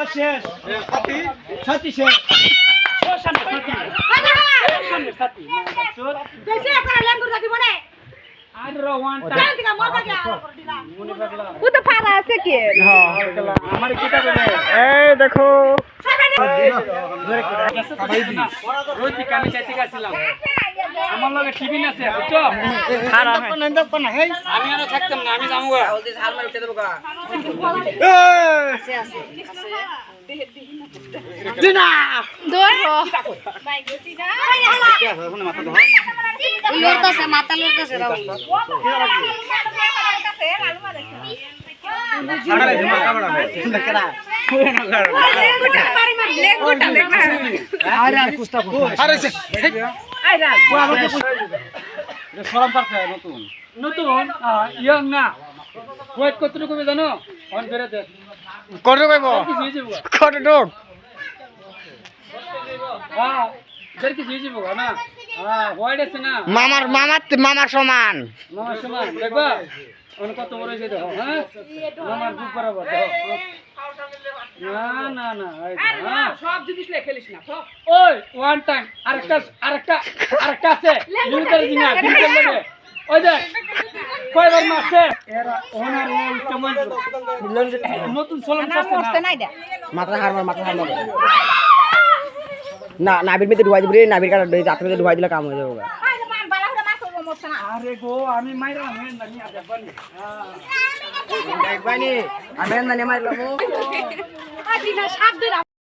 শেষ সাথী শেষ সাথী ও তো ফাড়া আছে কি আমার কিটা করে এই দেখো রোজ কামি চাইতে গেছিলাম আমার লগে টিভি আছে বুঝছো আমি আর থাকতাম না আমি যাবো লড়তাছে মাথা লড়তাছে রাও নতুন ইয়ং না ওয়েট কতটুকু কমে জানো অন করে দে কত কইব কত ডোক হ্যাঁ জের কি জিজি বগা না হ্যাঁ ওয়েট আছে না মামার সমান মামার সমান দেখবা অন কত বড় হইছে দেখো হ্যাঁ মামার বুক বরাবর দেখো না না না হ্যাঁ সব জিনিস লে খেলিস না ওই ওয়ান টাইম আরেকটা আছে লিমিটার জিনা লিমিটার লাগে ওই দেখ কয়বার মারছে এরা ওনার ওই কেমন নতুন সোলন করছে না মাথা হার না নাবির মধ্যে ঢুকাই দিবি নাবির কাটা জাতের মধ্যে ঢুকাই দিলে কাম হয়ে যাবে আরে গো আমি মাইরা মেন না নিয়া দেখবানি দেখবানি আমি না মারলাম আদিনা সাপ ধরে